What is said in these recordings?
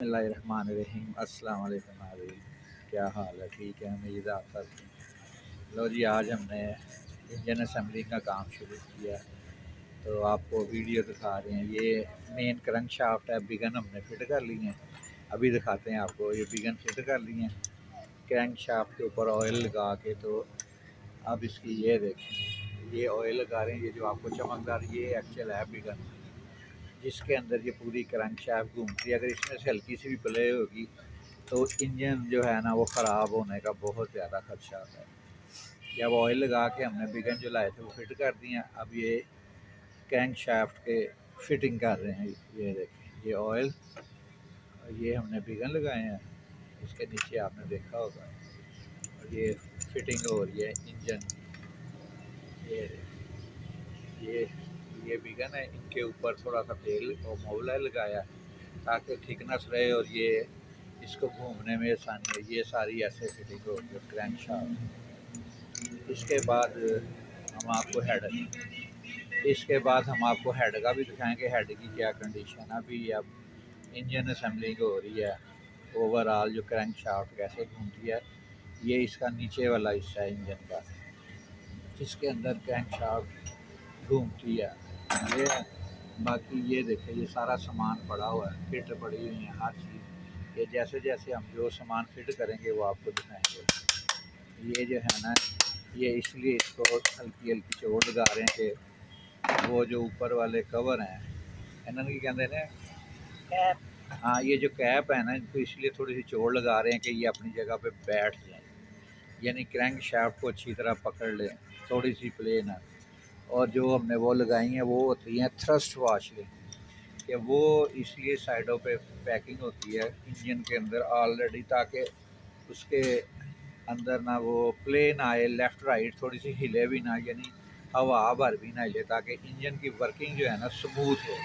बिस्मिल्लाहिर्रहमानिर्रहीम। अस्सलाम वालेकुम नाज़रीन, क्या हाल है? ठीक है, उम्मीद है आप सब ठीक। लो जी, आज हमने इंजन असेंबली का काम शुरू किया, तो आपको वीडियो दिखा रहे हैं। ये मेन क्रंक शाफ्ट है, बिगन हमने फिट कर ली हैं। अभी दिखाते हैं आपको, ये बिगन फिट कर ली हैं क्रैंक शाफ्ट के ऊपर ऑयल लगा के। तो अब इसकी ये देखें, ये ऑयल लगा रहे हैं। ये जो आपको चमकदार, ये एक्चुअल है बिगन, जिसके अंदर ये पूरी क्रैंक शाफ्ट घूमती है। अगर इसमें से हल्की सी भी प्ले होगी तो इंजन जो है ना, वो ख़राब होने का बहुत ज़्यादा खदशा है। ये अब ऑयल लगा के हमने बिगन जो लाए थे वो फिट कर दिए हैं। अब ये क्रैंक शाफ्ट के फिटिंग कर रहे हैं। ये देखें, ये ऑयल, ये हमने बिगन लगाए हैं। इसके नीचे आपने देखा होगा, और ये फिटिंग हो रही है इंजन की। ये ये ये बिगन है, इनके ऊपर थोड़ा सा तेल और मोबिल लगाया ताकि थिकनेस रहे और ये इसको घूमने में आसानी है। ये सारी ऐसे फिटिंग हो रही है क्रैंक शाफ्ट। इसके बाद हम आपको हेड का भी दिखाएंगे, हेड की क्या कंडीशन है। अभी अब इंजन असेंबलिंग हो रही है। ओवरऑल जो क्रैंक शाफ्ट कैसे घूमती है, ये इसका नीचे वाला हिस्सा है इंजन का, जिसके अंदर क्रैंक शाफ्ट घूमती है। ये बाकी ये देखें, ये सारा सामान पड़ा हुआ है, फिट पड़ी हुई है हर चीज़। ये जैसे जैसे हम जो सामान फिट करेंगे वो आपको दिखाएंगे। ये जो है ना, ये इसलिए इसको हल्की हल्की चोट लगा रहे हैं कि वो जो ऊपर वाले कवर हैं, इन्होंने की कहते हैं कैप, हाँ, ये जो कैप है ना, इनको इसलिए थोड़ी सी चोट लगा रहे हैं कि ये अपनी जगह पे बैठ जाए, यानी क्रैंक शाफ्ट को अच्छी तरह पकड़ लें, थोड़ी सी प्लेन है। और जो हमने वो लगाई हैं वो होती हैं थ्रस्ट वाशलिंग, कि वो इसलिए साइडों पे पैकिंग होती है इंजन के अंदर ऑलरेडी, ताकि उसके अंदर ना वो प्लेन आए, लेफ़्ट राइट थोड़ी सी हिले भी ना, यानी हवा भर भी ना हिले, ताकि इंजन की वर्किंग जो है ना स्मूथ हो।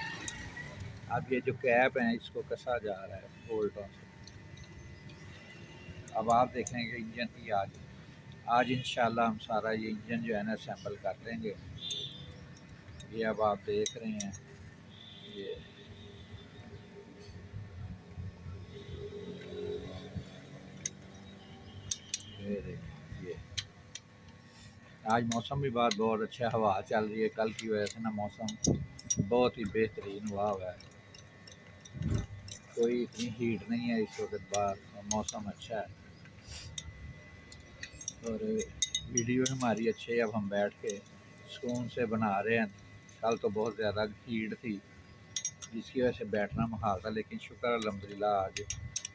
अब ये जो कैप है इसको कसा जा रहा है बोल्टों से। अब आप देखेंगे इंजन की आज इंशाल्लाह हम सारा ये इंजन जो है ना असेंबल कर लेंगे। ये अब आप देख रहे हैं, ये ये देखिए, ये आज मौसम भी बहुत अच्छा, हवा चल रही है। कल की वजह से ना मौसम बहुत ही बेहतरीन हुआ है, कोई इतनी हीट नहीं है इस वक्त बाहर, मौसम अच्छा है। और वीडियो हमारी अच्छी है, अब हम बैठ के सुकून से बना रहे हैं। कल तो बहुत ज़्यादा हीट थी, जिसकी वजह से बैठना मुहाल था, लेकिन शुक्र अल्हम्दुलिल्लाह आज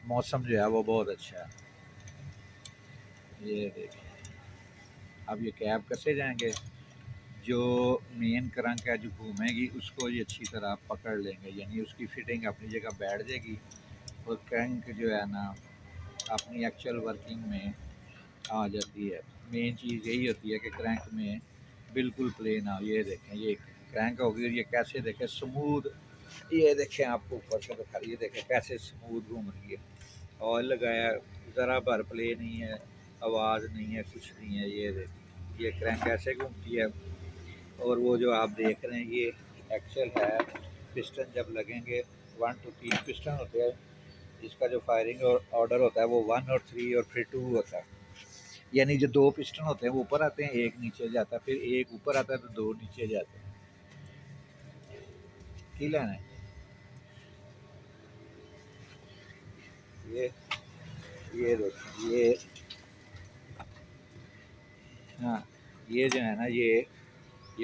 मौसम जो है वो बहुत अच्छा है। ये देखिए, अब ये कैब कसे जाएंगे, जो मेन क्रंक है जो घूमेगी उसको ये अच्छी तरह पकड़ लेंगे, यानी उसकी फिटिंग अपनी जगह बैठ जाएगी, और क्रंक जो है ना अपनी एक्चुअल वर्किंग में आ जाती है। मेन चीज़ यही होती है कि क्रैंक में बिल्कुल प्लेन आ। ये देखें, ये क्रैंक होगी और ये कैसे देखें स्मूथ, ये देखें आपको ऊपर से दिखा रही है, देखें कैसे स्मूथ घूम रही है। ऑयल लगाया, ज़रा भर प्ले नहीं है, आवाज़ नहीं है, कुछ नहीं है। ये देखें, ये क्रैंक कैसे घूमती है। और वो जो आप देख रहे हैं ये एक्चुअल है। पिस्टन जब लगेंगे, 1 to 3 पिस्टन होते हैं। इसका जो फायरिंग और ऑर्डर होता है वो 1 और 3 और फिर 2 होता है, यानी जो 2 पिस्टन होते हैं वो ऊपर आते हैं, एक नीचे जाता है, फिर एक ऊपर आता है तो 2 नीचे जाते हैं। की लेना है ये ये देखो, हाँ, ये जो है ना, ये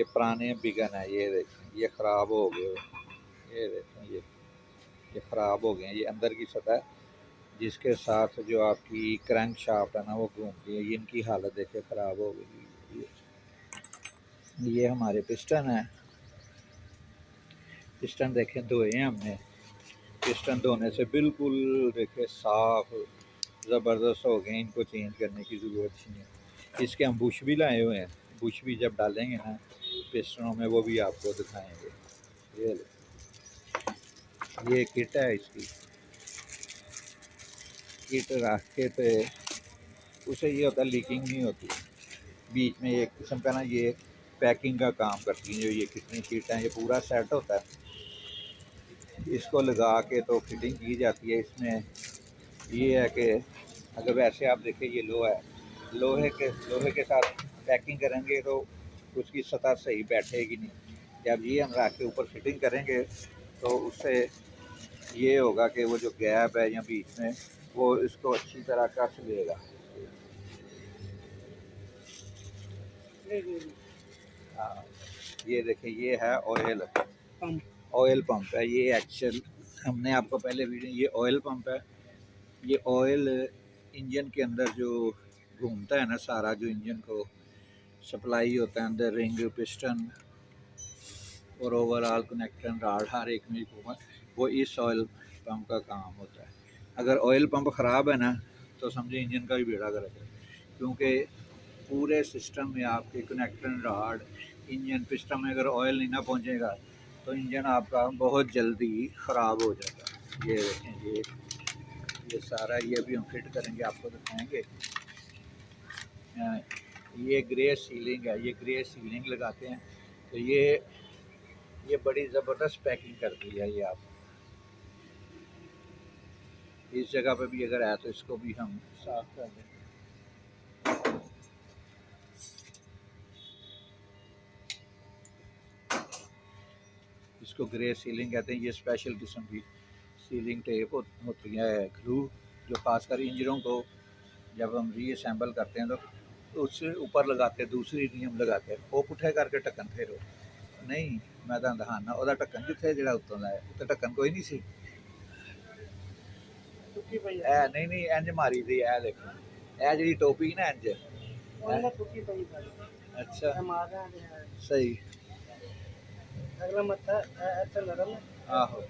पुराने बिगन है। ये देखो, ये ख़राब हो गए। ये देखो, ये ख़राब हो गए हैं। ये अंदर की सतह जिसके साथ जो आपकी क्रैंक शाफ्ट है ना वो घूमती है, ये इनकी हालत देखे ख़राब हो गई। ये हमारे पिस्टन है, पिस्टन देखें धोए हैं हमने। पिस्टन धोने से बिल्कुल देखे साफ ज़बरदस्त हो गए, इनको चेंज करने की ज़रूरत नहीं है। इसके हम बुश भी लाए हुए हैं, बुश भी जब डालेंगे ना पिस्टनों में वो भी आपको दिखाएंगे। ये किट है, इसकी किट रख के पे उसे ये होता है लीकिंग नहीं होती। बीच में एक किस्म का ना ये पैकिंग का काम करती है। जो ये कितनी किट है, ये पूरा सेट होता है। इसको लगा के तो फिटिंग की जाती है। इसमें ये है कि अगर वैसे आप देखें ये लोहा है, लोहे के साथ पैकिंग करेंगे तो उसकी सतह सही बैठेगी नहीं। जब ये हम रख के ऊपर फिटिंग करेंगे तो उससे ये होगा कि वो जो गैप है या बीच में वो इसको अच्छी तरह कस लेगा। हाँ, ये देखिए ये है ऑयल पंप है ये। एक्चुअल हमने आपको पहले वीडियो, ये ऑयल पंप है। ये ऑयल इंजन के अंदर जो घूमता है ना, सारा जो इंजन को सप्लाई होता है अंदर, रिंग, पिस्टन और ओवरऑल कनेक्टर राड हर एक में घूमा, वो इस ऑयल पंप का काम होता है। अगर ऑयल पंप ख़राब है ना तो समझे इंजन का भी बेड़ा गर्क है, क्योंकि पूरे सिस्टम में आपके कनेक्टर राड, इंजन, पिस्टन में अगर ऑयल नहीं ना पहुंचेगा तो इंजन आपका बहुत जल्दी ख़राब हो जाएगा। ये देखें, ये सारा ये भी हम फिट करेंगे, आपको दिखाएंगे। ये ग्रे सीलिंग है, ये ग्रे सीलिंग लगाते हैं तो ये बड़ी ज़बरदस्त पैकिंग करती है। ये आप इस जगह पे भी अगर है तो इसको भी हम साफ कर दें। इसको ग्रे सीलिंग कहते हैं। ये स्पेशल किस्म की सीलिंग टेप होती है, ग्लू, जो खासकर इंजनों को जब हम रीअसेंबल करते हैं तो उससे ऊपर लगाते हैं, दूसरी नहीं हम लगाते हैं। वो पुठे करके ढक्कन फेरो नहीं, मैं तो दिखाना ਉਹਦਾ ਢੱਕਣ ਕਿੱਥੇ ਜਿਹੜਾ ਉੱਤੋਂ ਦਾ ਹੈ, ਉੱਤੇ ਢੱਕਣ ਕੋਈ ਨਹੀਂ ਸੀ। ਇਹ ਨਹੀਂ ਇੰਜ ਮਾਰੀ ਦੀ, ਇਹ ਦੇਖੋ ਇਹ ਜਿਹੜੀ ਟੋਪੀ ਨਾ ਇੰਜ अच्छा सही आहो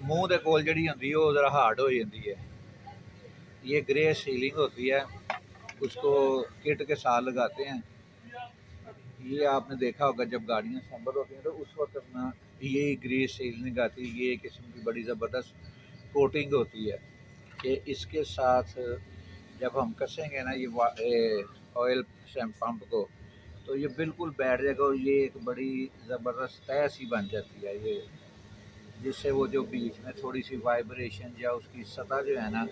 मूँह के कोल जी होंगी वो ज़रा हार्ड हो जाती है। ये ग्रे सीलिंग होती है, उसको किट के साथ लगाते हैं। ये आपने देखा होगा जब गाड़ियाँ असेंबल होती हैं तो उस वक्त अपना ये ग्रे सीलिंग आती है। ये किस्म की बड़ी ज़बरदस्त कोटिंग होती है कि इसके साथ जब हम कसेंगे ना ये ऑयल पंप को तो ये बिल्कुल बैठ जाएगा और ये एक बड़ी ज़बरदस्त तय सी बन जाती है ये, जिससे वो जो बीच में थोड़ी सी वाइब्रेशन या उसकी सतह जो है ना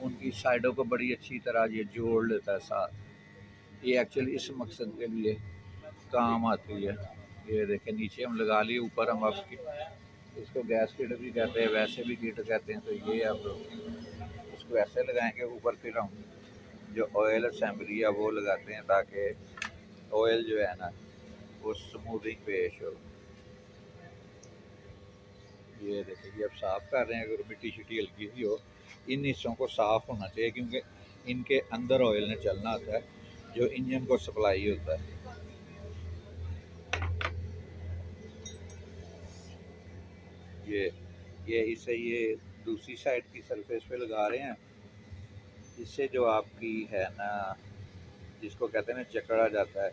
उनकी साइडों को बड़ी अच्छी तरह ये जोड़ लेता है साथ। ये एक्चुअली इस मकसद के लिए काम आती है। ये देखें नीचे हम लगा लिए, ऊपर हम अब इसको गैस किट भी कहते हैं, वैसे भी किट कहते हैं। तो ये अब इसको ऐसे लगाएंगे, ऊपर फिर हम जो ऑयल असेंबली है वो लगाते हैं ताकि ऑयल जो है ना वो स्मूथिंग पेश हो। ये देखिए अब साफ़ कर रहे हैं। अगर मिट्टी शिट्टी हल्की सी हो, इन हिस्सों को साफ़ होना चाहिए क्योंकि इनके अंदर ऑयल ने चलना होता है जो इंजन को सप्लाई होता है। ये इसे ये दूसरी साइड की सरफेस पे लगा रहे हैं, इससे जो आपकी है ना जिसको कहते हैं ना जकड़ा जाता है,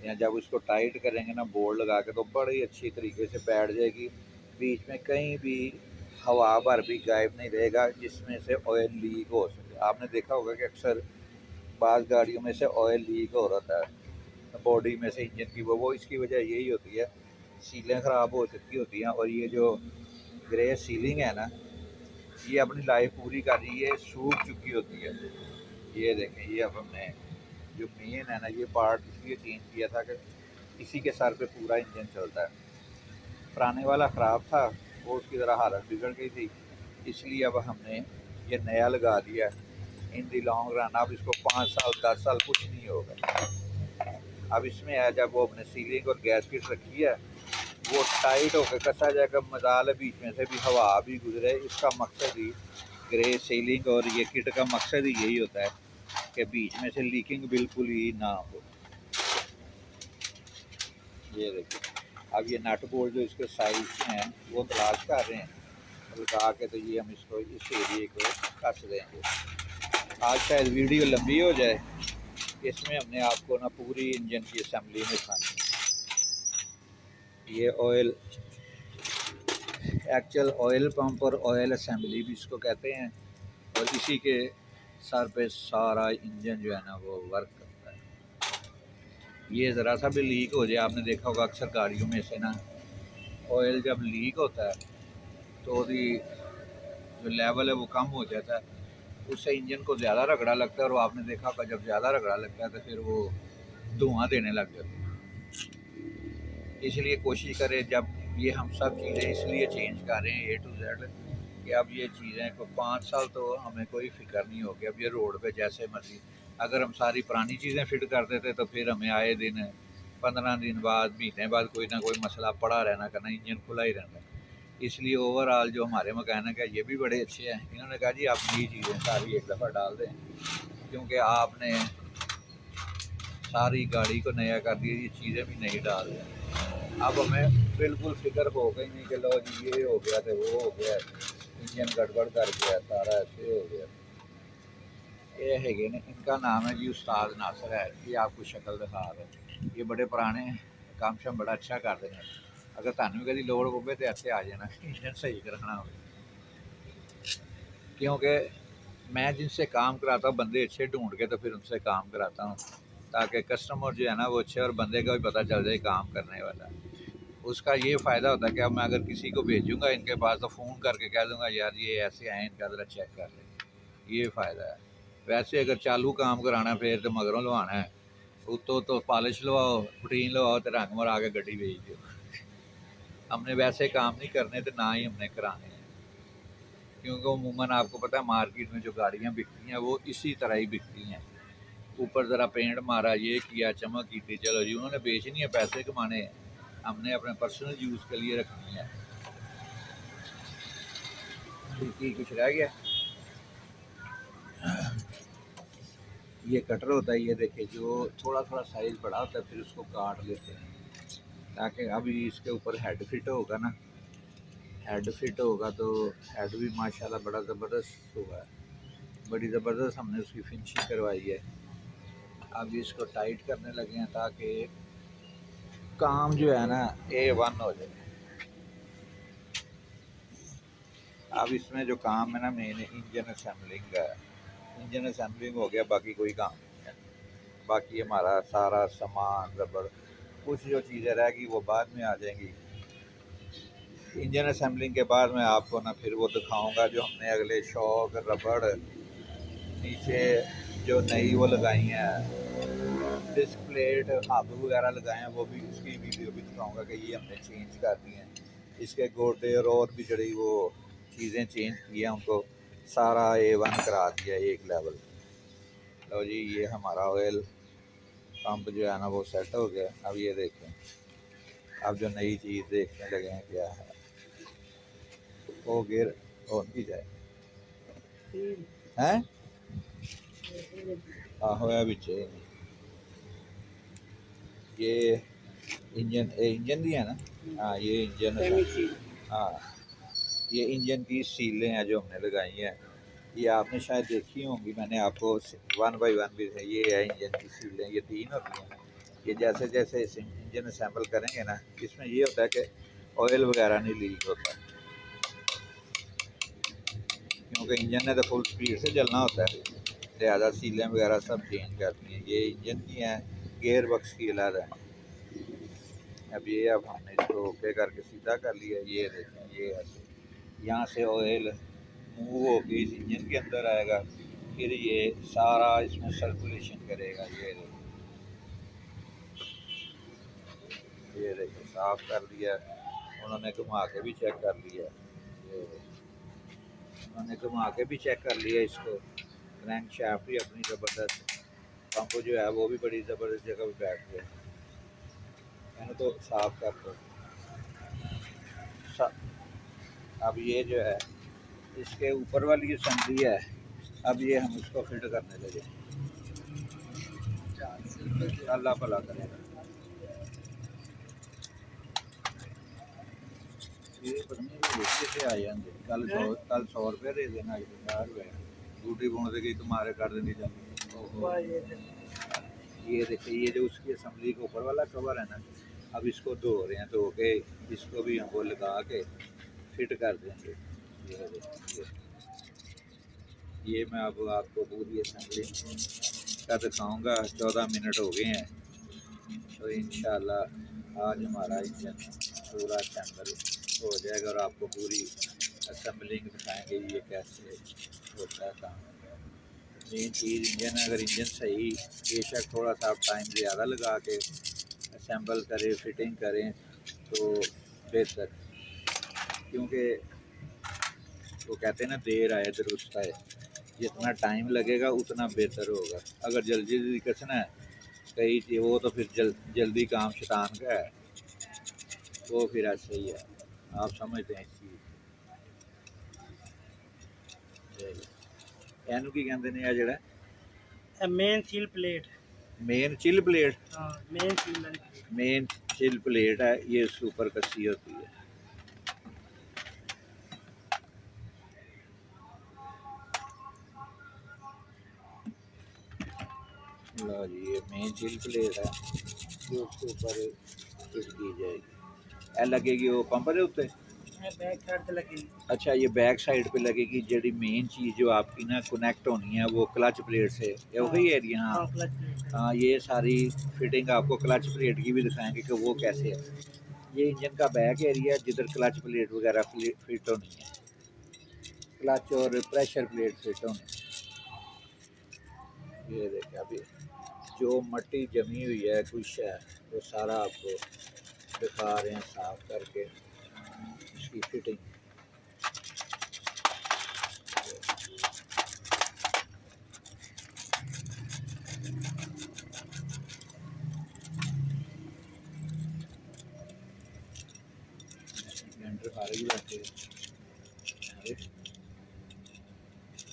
या जब उसको टाइट करेंगे ना बोर्ड लगा के तो बड़ी अच्छी तरीके से बैठ जाएगी। बीच में कहीं भी हवा भर भी गायब नहीं रहेगा जिसमें से ऑयल लीक हो सके। आपने देखा होगा कि अक्सर बाज़ गाड़ियों में से ऑयल लीक हो रहा है बॉडी में से, इंजन की, वो इसकी वजह यही होती है, सीलें ख़राब हो चुकी होती हैं। और ये जो ग्रे सीलिंग है ना ये अपनी लाइफ पूरी कर रही है, सूख चुकी होती है। ये देखें, ये अब हमने जो मेन है ना ये पार्ट इसलिए चेंज किया था कि इसी के सर पे पूरा इंजन चलता है। पुराने वाला ख़राब था, वो उसकी ज़रा हालत बिगड़ गई थी, इसलिए अब हमने ये नया लगा दिया। इन दी लॉन्ग रन अब इसको 5 साल 10 साल कुछ नहीं होगा। अब इसमें है जब वो अपने सीलिंग और गैस किट रखी है वो टाइट होकर कसा जाएगा, मजाल है बीच में से भी हवा भी गुजरे। इसका मकसद ही ग्रे सीलिंग और ये किट का मकसद ही यही होता है कि बीच में से लीकिंग बिल्कुल ही ना हो। ये देखिए अब ये नट बोल्ट जो इसके साइज हैं वो तलाश कर रहे हैं, लगा के तो ये हम इसको इस एरिए को कस देंगे। आज शायद वीडियो लंबी हो जाए, इसमें हमने आपको ना पूरी इंजन की असेंबली में दिखानी है। ये ऑयल एक्चुअल ऑयल पंप और ऑयल असेंबली भी इसको कहते हैं, और इसी के सर पे सारा इंजन जो है ना वो वर्क करता है। ये ज़रा सा भी लीक हो जाए, आपने देखा होगा अक्सर गाड़ियों में से ना ऑयल जब लीक होता है तो उसकी जो लेवल है वो कम हो जाता है, उससे इंजन को ज़्यादा रगड़ा लगता है, और वो आपने देखा होगा जब ज़्यादा रगड़ा लगता है तो फिर वो धुआं देने लग जाता है। इसलिए कोशिश करें, जब ये हम सब चीज़ें इसलिए चेंज कर रहे हैं A to Z कि अब ये चीज़ें को 5 साल तो हमें कोई फ़िक्र नहीं होगी। अब ये रोड पे जैसे मर्जी, अगर हम सारी पुरानी चीज़ें फिट कर देते तो फिर हमें आए दिन 15 दिन बाद, महीने बाद कोई ना कोई मसला पड़ा रहना करना, इंजन खुला ही रहना। इसलिए ओवरऑल जो हमारे मकैनिक है ये भी बड़े अच्छे हैं। इन्होंने कहा जी आप नई चीज़ें सारी एक दफ़ा डाल दें, क्योंकि आपने सारी गाड़ी को नया कर दिया, ये चीज़ें भी नहीं डाल दें। अब हमें बिल्कुल फिक्र हो गई नहीं कि लो जी ये हो गया तो वो हो गया, इंजन गड़बड़ कर गया, सारा ऐसे हो गया। ये है ना, इनका नाम है जी उस्ताद नासिर है, ये आपको शक्ल दिखा रहे। ये बड़े पुराने काम शम बड़ा अच्छा कर देने। अगर थानू भी कभी लोड़ पवे तो ऐसे आ जाना इंजन सही कराना हो, क्योंकि मैं जिनसे काम कराता हूँ बंदे अच्छे ढूंढ के तो फिर उनसे काम कराता हूँ, ताकि कस्टमर जो है ना वो अच्छे, और बंदे का भी पता चल जाए काम करने वाला। उसका ये फ़ायदा होता है कि अब मैं अगर किसी को भेजूँगा इनके पास तो फ़ोन करके कह दूँगा यार ये ऐसे आए, इनका ज़रा चेक कर ले, ये फ़ायदा है। वैसे अगर चालू काम कराना फिर तो मगरों लवाना है, उत्तों तो पॉलिश लवाओ, पुटीन लवाओ तो रंग मरा के गड्डी भेज दो। हमने वैसे काम नहीं करने तो ना ही हमने कराने हैं, क्योंकि अमूमन आपको पता है मार्केट में जो गाड़ियाँ बिकती हैं वो इसी तरह ही बिकती हैं। ऊपर ज़रा पेंट मारा, ये किया, चमक की थी, चलो जी उन्होंने बेचनी है, पैसे कमाने हैं, हमने अपने पर्सनल यूज़ के लिए रखनी है। ठीक कुछ रह गया। ये कटर होता है, ये देखिए जो थोड़ा थोड़ा साइज़ बड़ा होता है फिर उसको काट लेते हैं, ताकि अभी इसके ऊपर हेड फिट होगा ना, हेड फिट होगा तो हेड भी माशाल्लाह बड़ा ज़बरदस्त हुआ है, बड़ी ज़बरदस्त हमने उसकी फिनिशिंग करवाई है। अभी इसको टाइट करने लगे हैं ताकि काम जो है ना A1 हो जाए। अब इसमें जो काम है ना मेन इंजन असेंबलिंग का है, इंजन असेंबलिंग हो गया, बाकी कोई काम नहीं है। बाकी हमारा सारा सामान रबड़ कुछ जो चीज़ें रहेगी वो बाद में आ जाएंगी। इंजन असेंबलिंग के बाद मैं आपको ना फिर वो दिखाऊंगा जो हमने अगले शॉक रबड़ नीचे जो नई वो लगाई हैं, डिस्क प्लेट हब वगैरह लगाए हैं, वो भी उसकी वीडियो भी दिखाऊंगा कि ये हमने चेंज कर दी हैं। इसके गोटे और भी जड़ी वो चीज़ें चेंज की हैं, उनको सारा A1 करा दिया एक लेवल। लो जी ये हमारा ऑयल पंप जो है ना वो सेट हो गया। अब ये देखें, अब जो नई चीज़ देखने लगे हैं क्या है, वो गिर हो नहीं जाए हैं, आहो है बिचे ये इंजन दी है ना। हाँ ये इंजन, हाँ ये इंजन की सीलें हैं जो हमने लगाई हैं, ये आपने शायद देखी होंगी, मैंने आपको 1 बाई 1 भी है। ये है इंजन की सीलें, ये 3 होती हैं। ये जैसे जैसे इस इंजन असेंबल करेंगे ना, इसमें ये होता है कि ऑयल वगैरह नहीं लीक होता, क्योंकि इंजन ने तो फुल स्पीड से चलना होता है, लिहाजा सीलें वगैरह सब चेंज करती हैं। ये इंजन की हैं, गेयर बक्स की अलग है। अब हमने इसको ओके करके सीधा कर लिया। ये देखें ये ऐसे यहाँ से ऑयल मूव होकर इस इंजन के अंदर आएगा, फिर ये सारा इसमें सर्कुलेशन करेगा। ये देखिए साफ कर लिया, उन्होंने घुमा के भी चेक कर लिया, ये उन्होंने घुमा के भी चेक कर लिया इसको। क्रैंक शाफ्ट भी अपनी ज़बरदस्त, पंप जो है वो भी बड़ी ज़बरदस्त जगह पे बैठ गया। मैंने तो साफ कर दो। अब ये जो है इसके ऊपर वाली जो संदी है, अब ये हम इसको फिट करने लगे। अल्लाह भला करेगा। ये पता नहीं कैसे आ जाते, कल 100 रुपये दे देना, 50 रुपये ड्यूटी पहुँच गई तुम्हारे कर देनी चाहिए। ये देखिए ये जो उसकी असम्बली के ऊपर वाला कवर है ना, अब इसको धो रहे हैं, धो के इसको भी हम वो लगा के फिट कर देंगे। ये देखिए ये मैं अब आपको पूरी असम्बली का दिखाऊंगा। 14 मिनट हो गए हैं, तो इंशाल्लाह आज हमारा इंजन पूरा असेंबल हो जाएगा और आपको पूरी असेंबलिंग दिखाएंगे ये कैसे होता है काम। मेन चीज़ इंजन है, अगर इंजन सही बेशक थोड़ा सा आप टाइम ज़्यादा लगा के असेंबल करें फिटिंग करें तो बेहतर, क्योंकि वो कहते हैं ना देर आए दुरुस्त आए, जितना टाइम लगेगा उतना बेहतर होगा। अगर जल्दी जल्दी कसना है कई चीज़ वो तो फिर जल्दी काम शैतान का है, वो फिर ऐसे ही है, आप समझते हैं इस चीज़। एनू की कहते हैं आ जड़ा main seal plate, main chill plate, हाँ main seal main chill plate है ये, उसके ऊपर कसी होती है। लो जी ये मेन चिल प्लेट है जो उसके ऊपर फिट की जाएगी। ए लगेगी वो पंप के उत्ते, बैक साइड पे लगी। अच्छा ये बैक साइड पे लगेगी। जी मेन चीज़ जो आपकी ना कनेक्ट होनी है वो क्लच प्लेट से, ये वही एरिया। हाँ क्लच प्लेट, हाँ ये सारी फिटिंग आपको क्लच प्लेट की भी दिखाएंगे कि वो कैसे है। ये इंजन का बैक एरिया जिधर क्लच प्लेट वगैरह फिट होनी है, क्लच और प्रेशर प्लेट फिट होनी है। ये देखिए अभी जो मट्टी जमी हुई है कुछ है वो सारा आपको दिखा रहे हैं साफ करके इसकी फिटिंग। लेंटर फारे भी बैठे,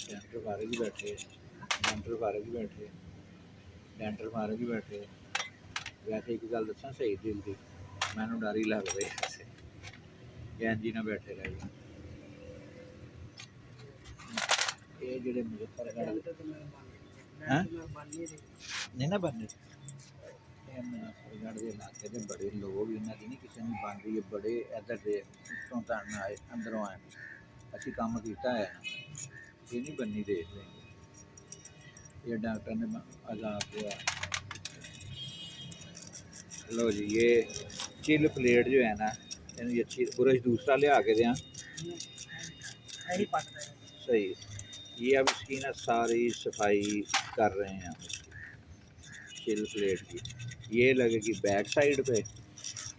लेंटर फारे भी बैठे, लेंटर फारे भी बैठे, लेंटर फारे भी बैठे। वैसे एक गल दसा सही दिल की मैनू डर ही लग रहा ऐसे गैन जी ना बैठे रहे। ये जेडे मुजफ्फरगढ़ नहीं ना बनने मुजफ्फरगढ़ के इलाके के बड़े लोग इन्हों की नहीं किसी ने बन रही है, बड़े इधर के उत्तों तन आए अंदरों आए असी काम किया है ये नहीं बननी देख लेंगे। ये डॉक्टर ने आजाद दिया। लो जी ये चिल प्लेट जो है ना ये अच्छी ब्रश दूसरा लिया के दें सही। ये अब इसकी ना सारी सफाई कर रहे हैं हम चिल प्लेट की। ये लगेगी बैक साइड पे,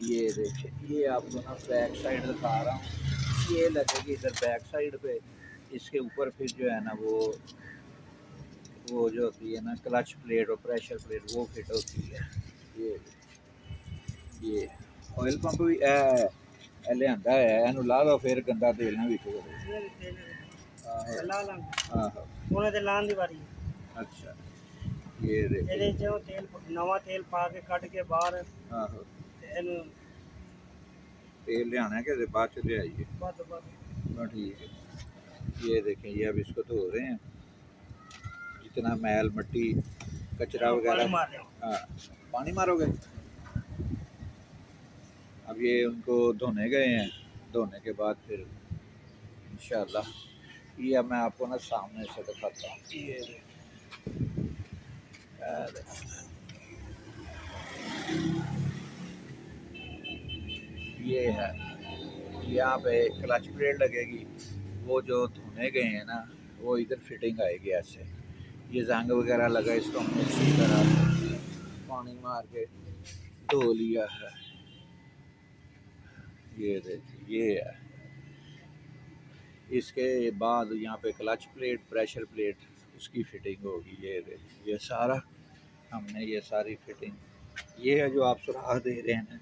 ये देखिए ये आपको ना बैक साइड दिखा रहा हूँ, ये लगेगी इधर बैक साइड पे। इसके ऊपर फिर जो है ना वो जो होती है ना क्लच प्लेट और प्रेशर प्लेट वो फिट होती है। ये ऑयल पंप भी लिया है, इनू ला लो फिर गंदा तेल ना बिक। अच्छा ये तेल नवा तेल पा के कट के बाहर तेल लिया कि बाद च ले आइए। ठीक है ये देखें ये अब इसको धो रहे हैं, जितना मैल मट्टी कचरा वगैरह। हाँ पानी मारोगे। अब ये उनको धोने गए हैं, धोने के बाद फिर इंशाल्लाह ये अब मैं आपको ना सामने से दिखाता हूँ। ये है यहाँ पे क्लच प्लेट लगेगी, वो जो धोने गए हैं ना वो इधर फिटिंग आएगी ऐसे। ये जंग वगैरह लगा, इसको हमने अच्छी तरह पानी मार के धो लिया है। ये देखिए ये है। इसके बाद यहाँ पे क्लच प्लेट प्रेशर प्लेट उसकी फिटिंग होगी। ये देखिए ये सारा हमने ये सारी फिटिंग, ये है जो आप सुराख दे रहे हैं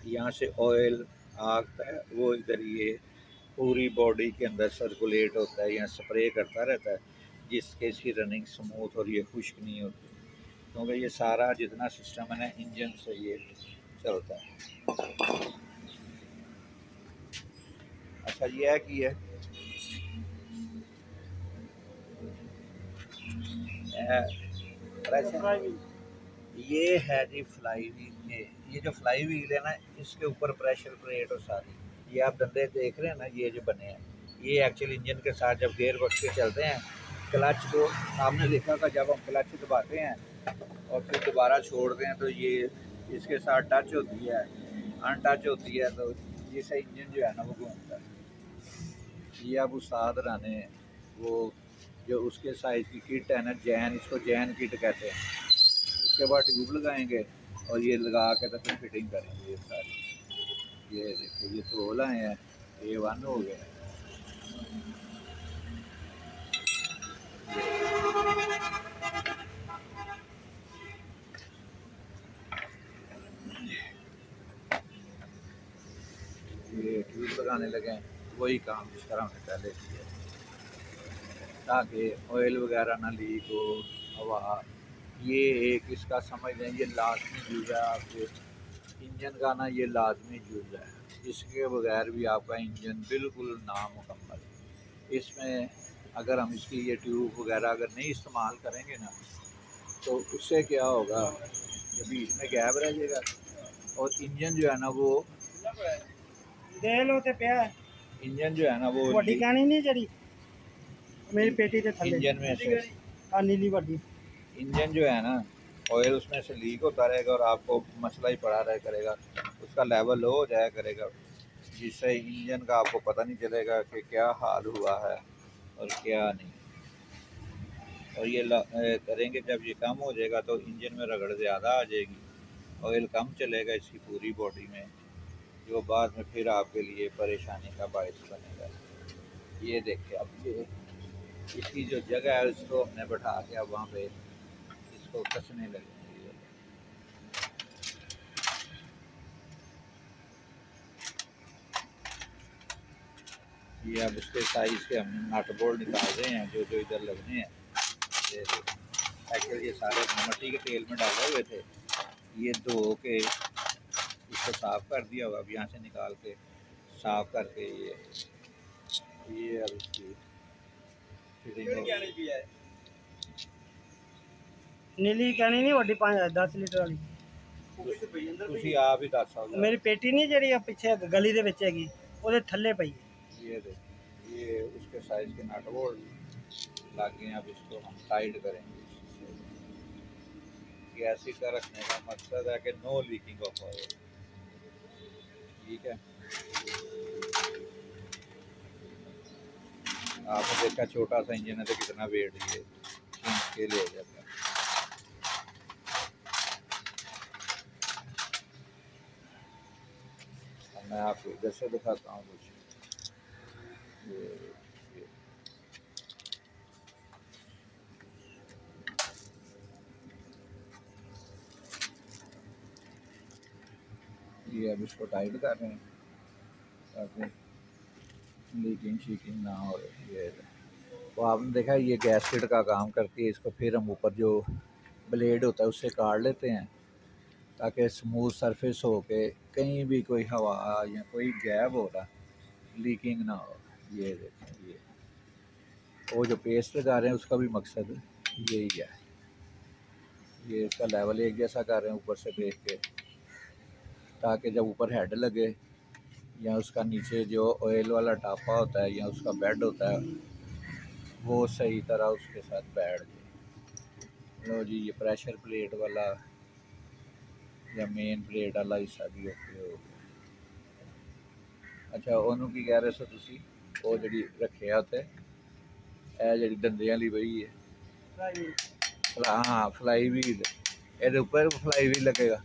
यहाँ से ऑयल आता है वो इधर ये पूरी बॉडी के अंदर सर्कुलेट होता है, यहाँ स्प्रे करता रहता है जिसके इसकी रनिंग स्मूथ और ये खुश्क नहीं होती, क्योंकि ये सारा जितना सिस्टम है ना इंजन से ये चलता है। अच्छा ये है कि ये है जी फ्लाई व्हील। ये जो फ्लाई व्हील है ना इसके ऊपर प्रेशर प्लेट और सारी ये आप डंडे देख रहे हैं ना ये जो बने हैं ये एक्चुअली इंजन के साथ जब गेयर बक्स के चलते हैं क्लच को आपने देखा था जब हम क्लच दबाते हैं और फिर दोबारा छोड़ते हैं तो ये इसके साथ टच होती है, अनटच होती है तो जिससे इंजन जो है ना वो घूमता है। ये अब उस्ताद राने वो जो उसके साइज़ की किट है ना, जैन, इसको जैन किट कहते हैं, उसके बाद ट्यूब लगाएंगे और ये लगा के तो फिर फिटिंग करेंगे ये सारी। ये देखिए ये तो होल आए हैं, ये वन हो गया है। ये ट्यूब लगाने लगे हैं, वही काम जिस तरह हमने पहले किया, ताकि ऑयल वगैरह ना लीक हो, हवा। ये एक इसका समझ लें, ये लाजमी चीज़ है आपके इंजन का ना, ये लाजमी चीज़ है। इसके बगैर भी आपका इंजन बिल्कुल नामुकम्मल है। इसमें अगर हम इसकी ये ट्यूब वगैरह अगर नहीं इस्तेमाल करेंगे ना, तो उससे क्या होगा कि बीच में गैप रह जाएगा और इंजन जो है ना वो दे लो ते पिया इंजन जो है ना वो वड्डी कहनी नहीं जड़ी मेरी पेटी ते थल्ले इंजन में से आ नीली वड्डी इंजन जो है ना, ऑयल उसमें से लीक होता रहेगा और आपको मसला ही पड़ा रहा करेगा, उसका लेवल लो हो जाया करेगा, जिससे इंजन का आपको पता नहीं चलेगा कि क्या हाल हुआ है और क्या नहीं। और ये करेंगे जब ये कम हो जाएगा तो इंजन में रगड़ ज़्यादा आ जाएगी, ऑयल कम चलेगा इसकी पूरी बॉडी में, जो बाद में फिर आपके लिए परेशानी का बायस बनेगा। ये देखिए अब ये इसकी जो जगह है उसको हमने बैठा के अब वहाँ पे इसको कसने लगे। ये अब उसके साइज़ के हमने नट बोल्ट निकाल रहे हैं जो जो इधर लगने हैं। ये एक्चुअली ये सारे मिट्टी के तेल में डाले हुए थे, ये धो के इसको साफ़ कर दिया होगा, अब यहाँ से निकाल के साफ़ करके ये अब इसकी फिटिंग नीली कहनी नहीं वड्डी 10 लीटर वाली ਤੁਸੀਂ ਆਪ ਹੀ ਦੱਸ ਸਕਦੇ मेरी पेटी नहीं जड़ी पीछे गली दे विच हैगी ओदे थल्ले पई ये देखिए ये उसके साइज़ के नट बोल्ट लग गए हैं, अब इसको हम टाइट करेंगे। ऐसी का रखने का मकसद है कि नो लीकिंग ऑफ ऑयल, ठीक है। आपने देखा छोटा सा इंजन है तो कितना वेट ये खींच के ले जाता है। मैं आपको इधर से दिखाता हूँ कुछ। ये ये अब इसको टाइट कर रहे हैं ताकि लीकिंग शीकिंग ना हो। ये तो आपने देखा ये गैसकेट का काम करती है, इसको फिर हम ऊपर जो ब्लेड होता है उससे काट लेते हैं ताकि स्मूथ सरफेस हो के कहीं भी कोई हवा या कोई गैप हो रहा लीकिंग ना हो। ये देखें ये वो जो पेस्ट लगा रहे हैं उसका भी मकसद यही है, ये इसका लेवल एक जैसा कर रहे हैं ऊपर से देख के, ताकि जब ऊपर हेड लगे या उसका नीचे जो ऑयल वाला टापा होता है या उसका बेड होता है वो सही तरह उसके साथ बैठ जाए। लो जी ये प्रेशर प्लेट वाला या मेन प्लेट वाला हिस्सा भी ओके हो गया। अच्छा ਉਹਨੂੰ ਕੀ ਕਹਿ ਰਹੇ ਸੋ ਤੁਸੀਂ, ਉਹ ਜਿਹੜੀ ਰੱਖਿਆ ਉੱਥੇ ਇਹ ਜਿਹੜੀ ਡੰਡੇ ਵਾਲੀ ਪਈ ਹੈ हाँ फ्लाई व्हील, ਇਹਦੇ ਉੱਪਰ फ्लाई व्हील लगेगा,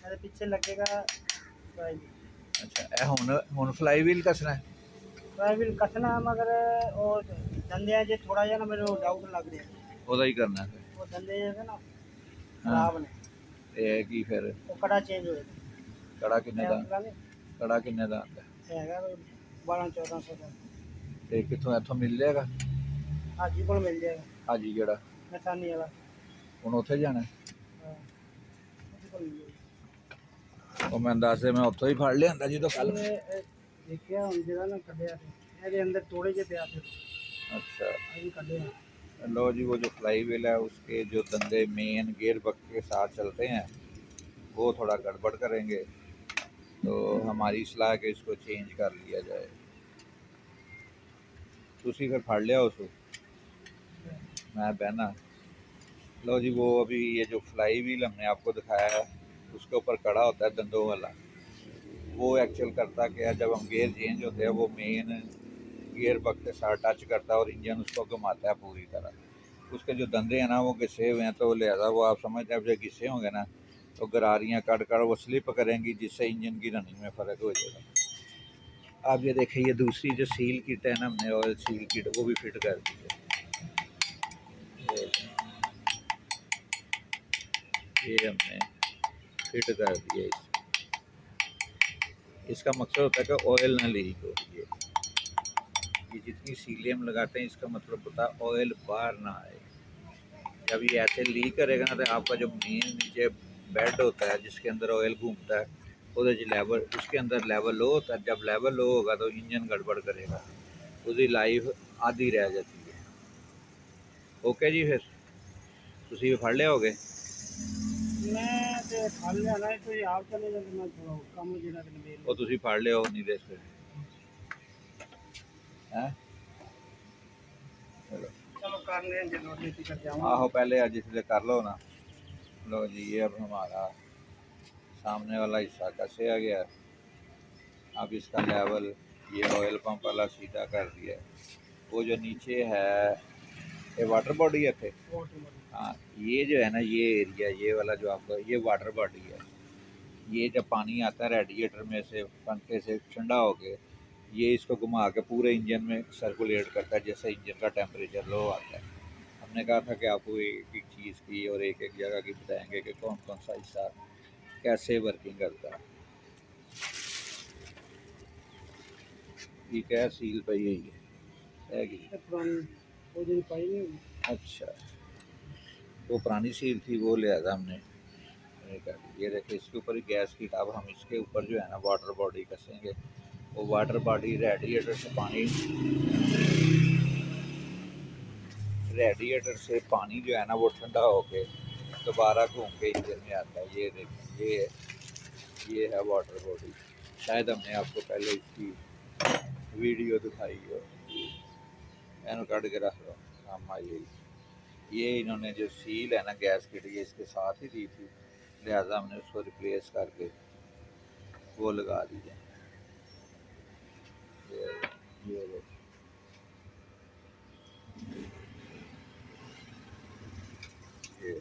मेरे पीछे लगेगा फ्लाई व्हील। अच्छा ਇਹ ਹੁਣ फ्लाई व्हील कसना है, फ्लाई व्हील कसना है मगर वो धंधे जे थोड़ा जा ना मेरे डाउट लग रहा है ਉਹਦਾ ਹੀ करना है वो धंधे जे ना हाँ खराब ने ਇਹ ਕੀ ਫਿਰ वो कड़ा चेंज होए ਕੜਾ ਕਿੰਨੇ ਦਾ, ਕੜਾ ਕਿੰਨੇ ਦਾ ਆਉਂਦਾ हैगा 12-1400 ਦਾ ਤੇ ਕਿੱਥੋਂ ਇੱਥੋਂ ਮਿਲ ਜਾਏਗਾ हाजी को मिल जाएगा ਹਾਜੀ ਜਿਹੜਾ निशानी वाला ਹੁਣ ਉੱਥੇ ਜਾਣਾ हाँ हाजी को मिल जाएगा। ਉਹ ਮੈਂ ਦੱਸ ਦੇ ਮੈਂ ਉੱਥੋਂ ਹੀ ਫੜ ਲਿਆਂਦਾ ਜਦੋਂ ਕੱਲ। देखिए हम जरा ना कढ़िया मेरे अंदर थोड़े जे पे आते अच्छा अभी कढ़े लो जी वो जो फ्लाई व्हील है उसके जो दंदे मेन गियर बक के साथ चलते हैं वो थोड़ा गड़बड़ करेंगे, तो हमारी सलाह है कि इसको चेंज कर लिया जाए। तुसी फिर फड़ लिया उसको मैं बहना। लो जी वो अभी ये जो फ्लाई व्हील हमने आपको दिखाया है उसके ऊपर कड़ा होता है दंदों वाला, वो एक्चुअल करता क्या है, जब हम गियर चेंज होते हैं वो मेन गियर बक्स के साथ टच करता है और इंजन उसको घुमाता है पूरी तरह। उसके जो धंधे हैं ना वो घिसे हुए हैं, तो लिहाजा वो आप समझते हैं जब घिसे होंगे ना तो गरारियाँ कट कर वो स्लिप करेंगी, जिससे इंजन की रनिंग में फ़र्क हो जाएगा। आप ये देखिए, ये दूसरी जो सील किट है ना, हमने ऑयल सील किट वो भी फिट कर दी है। ये हमने फिट कर दिया इसका मकसद होता है कि ऑयल ना लीक हो। ये जितनी सीलें हम लगाते हैं इसका मतलब होता है ऑयल बाहर ना आए। जब ये ऐसे लीक करेगा ना तो आपका जो मेन नीचे बेड होता है जिसके अंदर ऑयल घूमता है वो लेवल, उसके अंदर लेवल लो होता है। जब लेवल लो होगा तो इंजन गड़बड़ करेगा, उसकी लाइफ आधी रह जाती है। ओके जी, फिर तुसी भी फड़ लिया होगे। मैं तो फल लेना है, तो ये आप चले जाते, मैं थोड़ा कम जेड़ा के नबेल और तुसी फड़ लिया हो नहीं देर फिर हैं। चलो चलो कर लें जो ड्यूटी कर जाऊँ। आहो, पहले आज इसलिए कर लो ना। लो जी, ये अब हमारा सामने वाला हिस्सा कसे आ गया। अब इसका लेवल ये ऑयल पंप वाला सीधा कर दिया है। वो जो नीचे है ये वाटर बॉडी है थे। हाँ, ये जो है ना ये एरिया, ये वाला जो आपका ये वाटर बॉडी है। ये जब पानी आता है रेडिएटर में से पंखे से ठंडा होके ये इसको घुमा के पूरे इंजन में सर्कुलेट करता है, जैसे इंजन का टेम्परेचर लो आता है। हमने कहा था कि आपको एक एक चीज़ की और एक एक जगह की बताएंगे कि कौन कौन सा हिस्सा कैसे वर्किंग करता है। ठीक है, सील पे यही है कि पुरानी वो जो पाई नहीं होगी। अच्छा, वो पुरानी सील थी वो लिया था हमने। ये देखिए इसके ऊपर ही गैस की टब, हम इसके ऊपर जो है ना वाटर बॉडी कसेंगे। वो वाटर बॉडी रेडिएटर से पानी, रेडिएटर से पानी जो है ना वो ठंडा होके दोबारा घूम के इंजन में आता है। ये देखिए ये है वाटर बॉडी। शायद हमने आपको पहले इसकी वीडियो दिखाई हो। एन कट के रख लो। हम आइए, ये इन्होंने जो सील है ना गैस की, ये इसके साथ ही दी थी, लिहाजा हमने उसको रिप्लेस करके वो लगा दी है। ये ये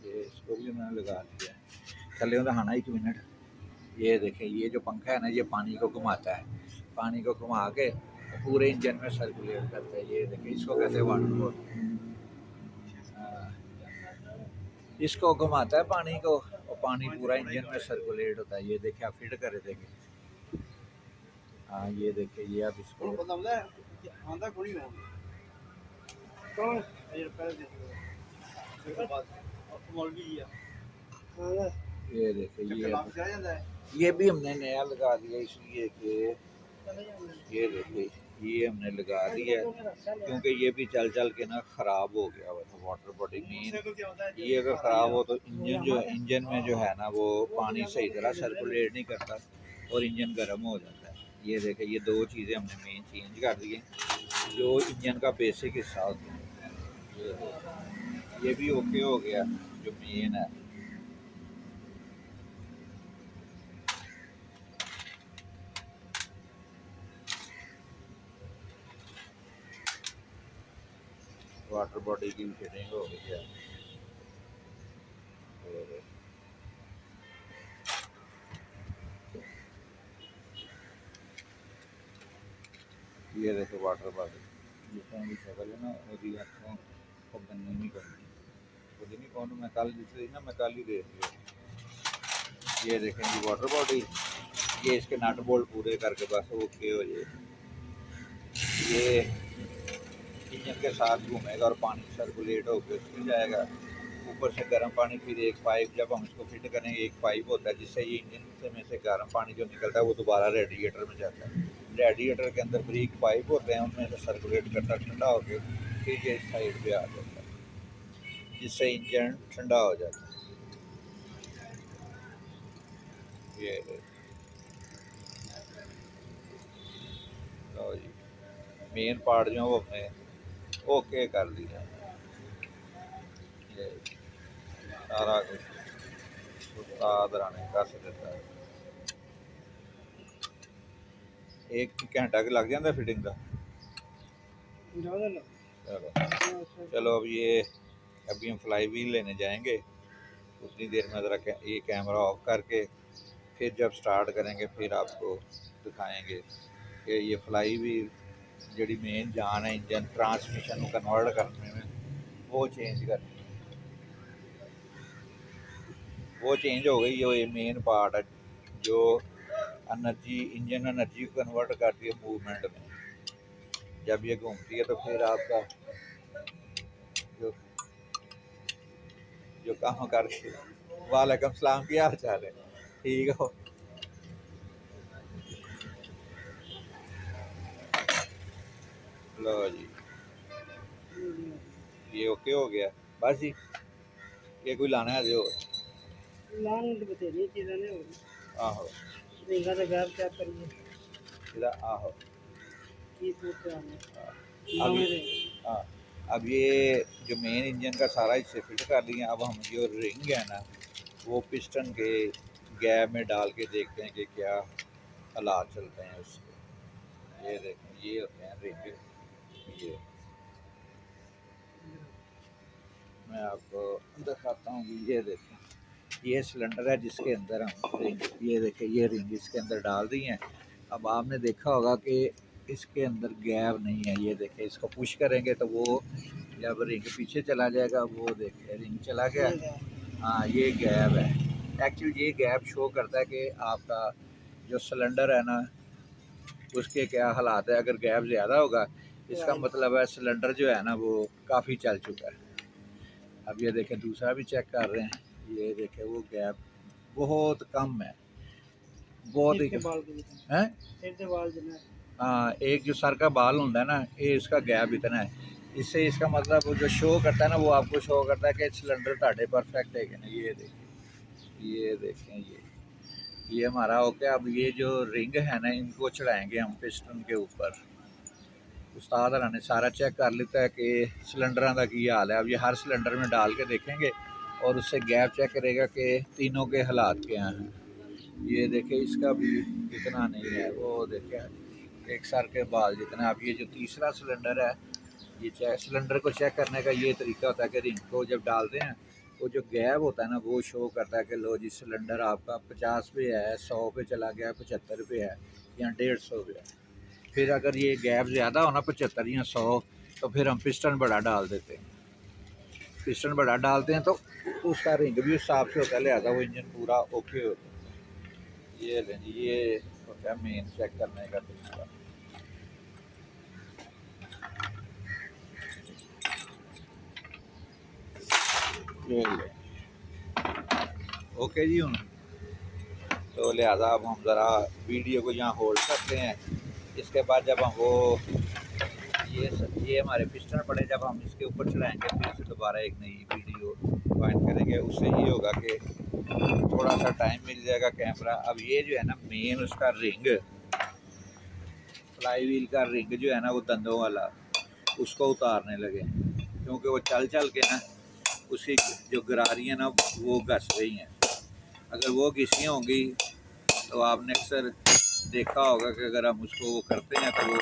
ये इसको भी मैंने लगा दिया है। चले दिखाना एक मिनट। ये देखें, ये जो पंखा है ना ये पानी को घुमाता है, पानी को घुमा के पूरे इंजन में सर्कुलेट करता है। ये देखें इसको कैसे वाटर बॉडी, इसको घुमाता है पानी को और पानी पूरा इंजन में सर्कुलेट होता है। ये देखें, आप फिट करे देखें। हाँ ये देखिए, ये आप इसको कौन ये देखिए, ये भी हमने नया लगा दिया इसलिए कि ये देखिए ये हमने लगा दिया क्योंकि ये भी चल चल के ना ख़राब हो गया हुआ था वाटर बॉडी में। ये अगर ख़राब हो तो इंजन जो है, इंजन में जो है ना वो पानी सही तरह सर्कुलेट नहीं करता और इंजन गर्म हो जाता है। ये देखिए, ये दो चीज़ें हमने मेन चेंज कर दी हैं जो इंजन का बेसिक हिस्सा होता है। ये भी ओके हो गया जो मेन है। वाटर बॉडी की भी फिटिंग हो गई है। और ये देखो वाटर बॉडी जिसमें भी शक्ल है ना वो अखों को बननी नहीं करनी वो नहीं कौन मैं कल जिस ना मैं कल ही देख लिया। ये देखेंगे वाटर बॉडी, ये इसके नट बोल्ट पूरे करके बस ओके हो जाए। ये इंजन के साथ घूमेगा और पानी सर्कुलेट होकर उसमें जाएगा। ऊपर से गर्म पानी, फिर एक पाइप, जब हम इसको फिट करेंगे एक पाइप होता है जिससे ये इंजन से में से गर्म पानी जो निकलता है वो दोबारा रेडिएटर में जाता है। रेडिएटर के अंदर ब्रीक पाइप होते हैं, उनमें से सर्कुलेट करता ठंडा होकर फिर ये साइड पे आ जाता है जिससे इंजन ठंडा हो जाता है। ये लो जी, मेन पार्ट जो है वो हमने ओके कर दिया। सारा कुछ उस्ताद राने कस देता है। एक घंटा के लग जाता फिटिंग का। ज़्यादा लो। चलो अच्छा। चलो अब ये अभी हम फ्लाई व्हील लेने जाएंगे, उतनी देर में ज़रा ये कैमरा ऑफ करके फिर जब स्टार्ट करेंगे फिर आपको दिखाएंगे कि ये फ्लाई व्हील जी मेन जान है इंजन ट्रांसमिशन को कन्वर्ट करने में, वो चेंज करनी है। वो चेंज हो गई, ये मेन पार्ट है जो एनर्जी इंजन एनर्जी को कन्वर्ट करती है मूवमेंट में। जब ये घूमती है तो फिर आपका जो जो काम करके। वालेकुम सलाम, क्या हाल चाल है? ठीक हो? लो जी, ये ओके हो गया बस जी। ये कोई लाना है जो लान तो बतेरी चीज़ें नहीं होगी। आहो रिंगा तो गैप चेक करिए इधर आहो। की सूट आने अब नवे ये हाँ, अब ये जो मेन इंजन का सारा हिस्से फिट कर लिए। अब हम जो रिंग है ना वो पिस्टन के गैप में डाल के देखते हैं कि क्या हालात चलते हैं उसके। ये देखें, ये होते हैं रिंग। ये मैं आपको दिखाता हूँ कि ये देखें, ये सिलेंडर है जिसके अंदर हम रिंग, ये देखें ये रिंग इसके अंदर डाल दी है। अब आपने देखा होगा कि इसके अंदर गैप नहीं है। ये देखें, इसको पुश करेंगे तो वो जब रिंग पीछे चला जाएगा, वो देखें रिंग चला गया। हाँ, ये गैप है। एक्चुअली ये गैप शो करता है कि आपका जो सिलेंडर है ना उसके क्या हालात है। अगर गैप ज़्यादा होगा इसका मतलब है सिलेंडर जो है ना वो काफ़ी चल चुका है। अब ये देखें दूसरा भी चेक कर रहे हैं, ये देखें वो गैप बहुत कम है, बहुत ही है। हाँ, एक जो सर का बाल होता है ना ये इसका गैप इतना है। इससे इसका मतलब वो जो शो करता है ना वो आपको शो करता है कि सिलेंडर ताड़े परफेक्ट है कि नहीं। ये देखें, ये देखें, ये हमारा हो गया। अब ये जो रिंग है ना इनको चढ़ाएंगे हम पिस्टन के ऊपर। उस्ताद ने सारा चेक कर लेता है कि सिलेंडर का की हाल है। अब ये हर सिलेंडर में डाल के देखेंगे और उससे गैप चेक करेगा कि तीनों के हालात क्या हैं। ये देखें इसका भी इतना नहीं है, वो देखें एक सर के बाल जितना। अब ये जो तीसरा सिलेंडर है, ये चेक सिलेंडर को चेक करने का ये तरीका होता है कि रिंग को जब डालते हैं वो जो गैप होता है ना वो शो करता है कि लो जी सिलेंडर आपका 50 पे है, 100 पे चला गया, 75 पे है या 150 पे है। फिर अगर ये गैप ज़्यादा हो ना 75 या 100 तो फिर हम पिस्टन बड़ा डाल देते हैं। पिस्टन बड़ा डालते हैं तो उसका रिंग भी उस हिसाब से होता है, लिहाजा वो इंजन पूरा ओके होता है। ये लें जी, ये होता है मेन चेक करने का तरीका। ये लें ओके जी। हूँ तो लिहाजा अब हम ज़रा वीडियो को यहाँ होल्ड करते हैं। इसके बाद जब हम वो ये हमारे पिस्टन पड़े जब हम इसके ऊपर चढ़ाएंगे फिर से दोबारा एक नई वीडियो फाइंड करेंगे। उससे ये होगा कि थोड़ा सा टाइम मिल जाएगा कैमरा। अब ये जो है ना मेन उसका रिंग, फ्लाई व्हील का रिंग जो है ना वो दंदों वाला, उसको उतारने लगे क्योंकि वो चल चल के ना उसकी जो गरारियाँ ना वो घस रही हैं। अगर वो घिसी होंगी तो आपने अक्सर देखा होगा कि अगर हम उसको वो करते हैं तो वो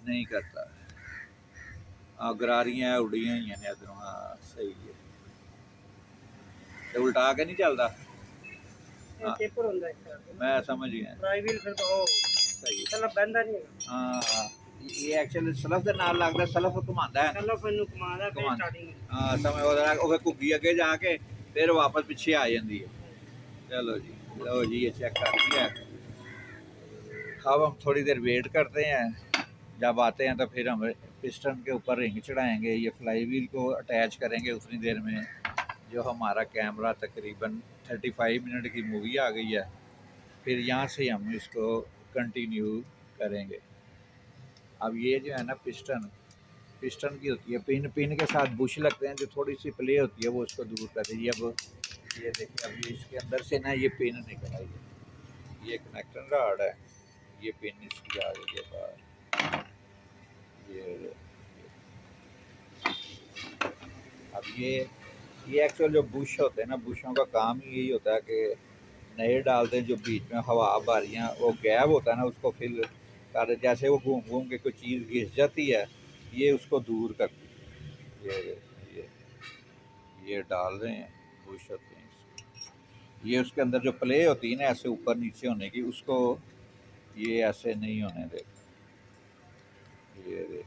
नहीं करता। हाँ, गरारियाँ उड़ियाँ हुई हैं इधरों। हाँ सही है, तो उल्टा के नहीं चलता। हाँ, मैं समझ गया। सही है। हाँ, ये एक्चुअली सलफ के नाल लगता, सलफ घुमाता है। हाँ समय वो घुग्गी अगे जाके फिर वापस पीछे आ जाती है। चलो जी, लो जी ये चेक कर लिया। अब हम थोड़ी देर वेट करते हैं, जब आते हैं तो फिर हम पिस्टन के ऊपर रिंग चढ़ाएंगे, ये फ्लाई व्हील को अटैच करेंगे। उतनी देर में जो हमारा कैमरा तकरीबन 35 मिनट की मूवी आ गई है, फिर यहाँ से हम इसको कंटिन्यू करेंगे। अब ये जो है ना पिस्टन की होती है, पिन के साथ बुश लगते हैं, जो थोड़ी सी प्ले होती है वो उसको दूर कर दीजिए। अब ये देखिए अभी इसके अंदर से ना ये पिन निकल आई है, ये कनेक्टर रॉड है, ये पिन इसकी आ गई है बाहर। ये अब ये ये एक्चुअल जो बुश होते हैं ना, बुशों का काम ही यही होता है कि नए डालते हैं, जो बीच में हवा बारियाँ वो गैप होता है ना, उसको फिल कर, जैसे वो घूम घूम के कोई चीज़ घिस जाती है, ये उसको दूर करती है। ये ये डाल रहे हैं, बुश होते हैं इसको। ये उसके अंदर जो प्ले होती है ना ऐसे ऊपर नीचे होने की, उसको ये ऐसे नहीं होने देते। ये देख,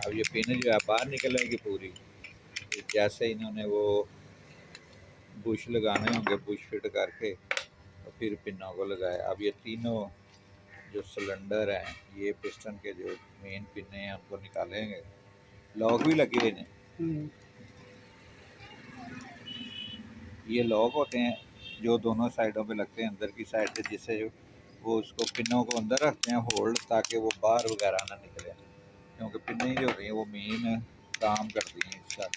अब ये पिन जो है बाहर निकलेगी पूरी। जैसे इन्होंने वो बुश लगाने होंगे, बुश फिट करके और फिर पिनों को लगाए। अब ये तीनों जो सिलेंडर हैं, ये पिस्टन के जो मेन पिने हैं उनको निकालेंगे। लॉक भी लगे हुए हैं, ये लॉक होते हैं जो दोनों साइडों पे लगते हैं अंदर की साइड से, जिससे जो वो उसको पिनों को अंदर रखते हैं होल्ड, ताकि वो बाहर वगैरह ना निकले, क्योंकि पिनें जो होती हैं वो मेन काम करती हैं इसका।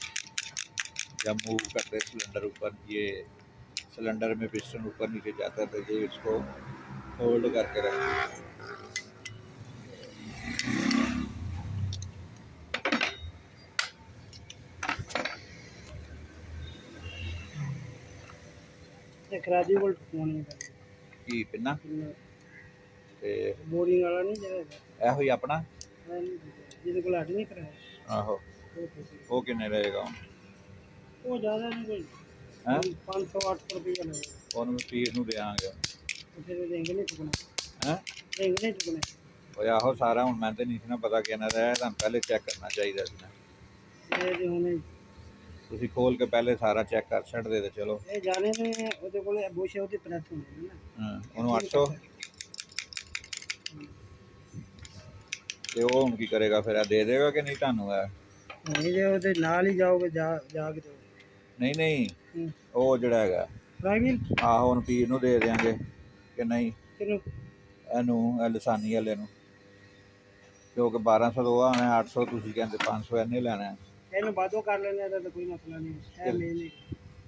जब मूव करते हैं सिलेंडर ऊपर, ये सिलेंडर में पिस्टन ऊपर नीचे जाता है तो ये इसको होल्ड करके रखते हैं। एक राजी बोल्ट फोन की पिना ते बोरिंग वाला नहीं जरा ਇਹੋ ਹੀ ਆਪਣਾ ਜਿਹਦੇ ਕੋਲ ਹੱਟ ਨਹੀਂ ਕਰਾਇਆ ਆਹੋ ਉਹ ਕਿੰਨੇ ਰਹੇਗਾ ਹੁਣ ਉਹ ਜ਼ਿਆਦਾ ਨਹੀਂ ਕੋਈ ਹੈ 500 800 रुपया लगेगा ਉਹਨੂੰ ਪੀਰ ਨੂੰ ਦੇਾਂਗੇ फिर देंगे नहीं चुकना ਹੈ देंगे नहीं चुकने ਓਏ ਆਹੋ ਸਾਰਾ ਹੁਣ ਮੈਂ ਤੇ ਨਹੀਂ ਸੀ ਨਾ ਪਤਾ ਕਿੰਨਾ ਦਾ ਹੈ, ਤੁਹਾਨੂੰ ਪਹਿਲੇ ਚੈੱਕ ਕਰਨਾ ਚਾਹੀਦਾ ਸੀ ਨਾ। ये जो होने ਤੁਸੀਂ ਖੋਲ ਕੇ ਪਹਿਲੇ ਸਾਰਾ ਚੈੱਕ ਕਰ ਛੱਡਦੇ ਤੇ ਚਲੋ। ये जाने में ਉਹਦੇ ਕੋਲ ਬੁਸ਼ ਉਹਦੀ ਪ੍ਰੈਸ ਹੁੰਦੀ ਹੈ ਨਾ ਹਾਂ ਉਹਨੂੰ 800 ਤੇ ਉਹ ਹੁਣ ਕੀ ਕਰੇਗਾ ਫਿਰ, ਇਹ ਦੇ ਦੇਗਾ ਕਿ ਨਹੀਂ ਤੁਹਾਨੂੰ? ਇਹ ਨਹੀਂ ਜੇ ਉਹਦੇ ਨਾਲ ਹੀ ਜਾਓਗੇ ਜਾ ਕੇ ਨਹੀਂ ਨਹੀਂ ਉਹ ਜਿਹੜਾ ਹੈਗਾ ਪ੍ਰਾਈਵੇਟ ਆਹੋ ਹੁਣ ਪੀਰ ਨੂੰ ਦੇ ਦਿਆਂਗੇ ਕਿ ਨਹੀਂ? ਕਿਨੂੰ ਇਹਨੂੰ ਇਹ ਲਸਾਨੀ ਵਾਲੇ ਨੂੰ, ਕਿਉਂਕਿ 1200 ਦੋ ਆਣਾ, 800 ਤੁਸੀਂ ਕਹਿੰਦੇ 500 ਇਹਨੇ ਲੈਣਾ। ਇਹਨੂੰ ਬਾਦੋਂ ਕਰ ਲੈਣੇ ਤਾਂ ਕੋਈ ਮਸਲਾ ਨਹੀਂ, ਇਹ ਮੇਨ ਨਹੀਂ।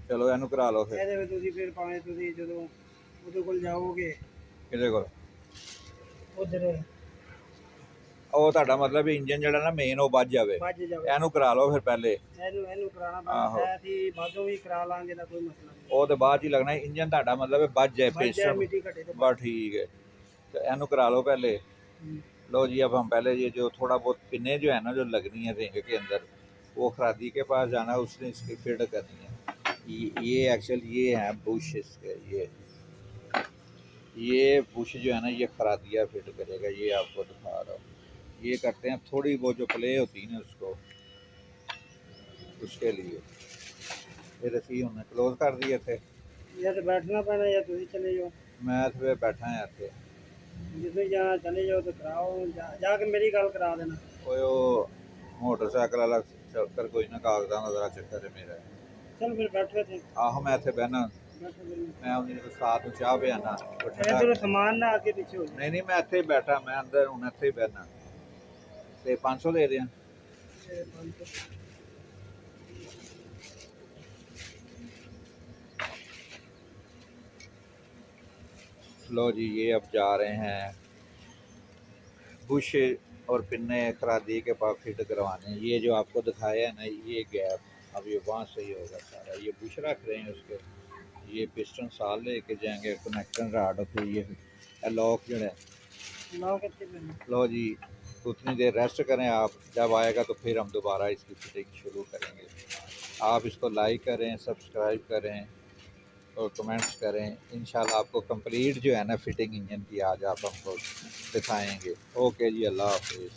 ਚਲੋ ਇਹਨੂੰ ਕਰਾ ਲਓ ਫਿਰ। ਇਹਦੇ ਵਿੱਚ ਤੁਸੀਂ ਫਿਰ ਭਾਵੇਂ ਤੁਸੀਂ ਜਦੋਂ ਉਹਦੇ ਕੋਲ ਜਾਓਗੇ, ਕਿਹਦੇ ਕੋਲ? ਉਧਰ ਉਹ ਤੁਹਾਡਾ ਮਤਲਬ ਵੀ ਇੰਜਨ ਜਿਹੜਾ ਨਾ ਮੇਨ ਉਹ ਵੱਜ ਜਾਵੇ, ਇਹਨੂੰ ਕਰਾ ਲਓ ਫਿਰ ਪਹਿਲੇ। ਇਹਨੂੰ ਕਰਾਉਣਾ ਪੈਣਾ, ਅਸੀਂ ਬਾਦੋਂ ਵੀ ਕਰਾ ਲਾਂਗੇ ਤਾਂ ਕੋਈ ਮਸਲਾ ਨਹੀਂ। ਉਹ ਤੇ ਬਾਅਦ ਹੀ ਲੱਗਣਾ ਇੰਜਨ ਤੁਹਾਡਾ, ਮਤਲਬ ਵੱਜ ਜਾਏ ਪਿਸਟਨ, बस ठीक है। तो एनू करा लो पहले। लो जी अब हम पहले ये जो थोड़ा बहुत पिने जो है ना जो लगनी है रिंग के अंदर, वो खरादी के पास जाना, उसने इसकी फिट करनी है। ये एक्चुअल ये है बुश इसके, ये बुश जो है ना ये खरादिया फिट करेगा। ये आपको दिखा रहा हूँ, ये करते हैं थोड़ी बहुत जो प्ले होती है ना उसको, उसके लिए। ये रसी हमने क्लोज कर दिए थे, या तो बैठना पैना या तुम चले जाओ। मैं तो बैठा है इतने, जिसमें जहाँ चले जाओ तो कराओ, जाके मेरी गल करा देना। कोई वो मोटरसाइकिल वाला चक्कर कोई ना, कागजात का जरा चक्कर है मेरा। चल फिर बैठे थे। आहो मैं इतने बहना, मैं उन्हें साथ में चाह पे आना। इधर सामान ना आगे पीछे हो जाए। नहीं मैं इतने ही बैठा, मैं अंदर हूँ इतने ही बहना। तो 500 दे दें। लो जी ये अब जा रहे हैं बुश और पिन्ने खरादी के पास फिट करवाने। ये जो आपको दिखाया है ना ये गैप, अब ये वहाँ सही होगा सारा। ये बुश रख रहे हैं उसके, ये पिस्टन साल लेके जाएंगे, कनेक्टर राड होते, ये लॉक जो है। लो जी उतनी देर रेस्ट करें आप, जब आएगा तो फिर हम दोबारा इसकी फिटिंग शुरू करेंगे। आप इसको लाइक करें, सब्सक्राइब करें और कमेंट्स करें। इंशाल्लाह आपको कंप्लीट जो है ना फिटिंग इंजन की आज आप हमको दिखाएंगे। ओके जी, अल्लाह हाफिज़।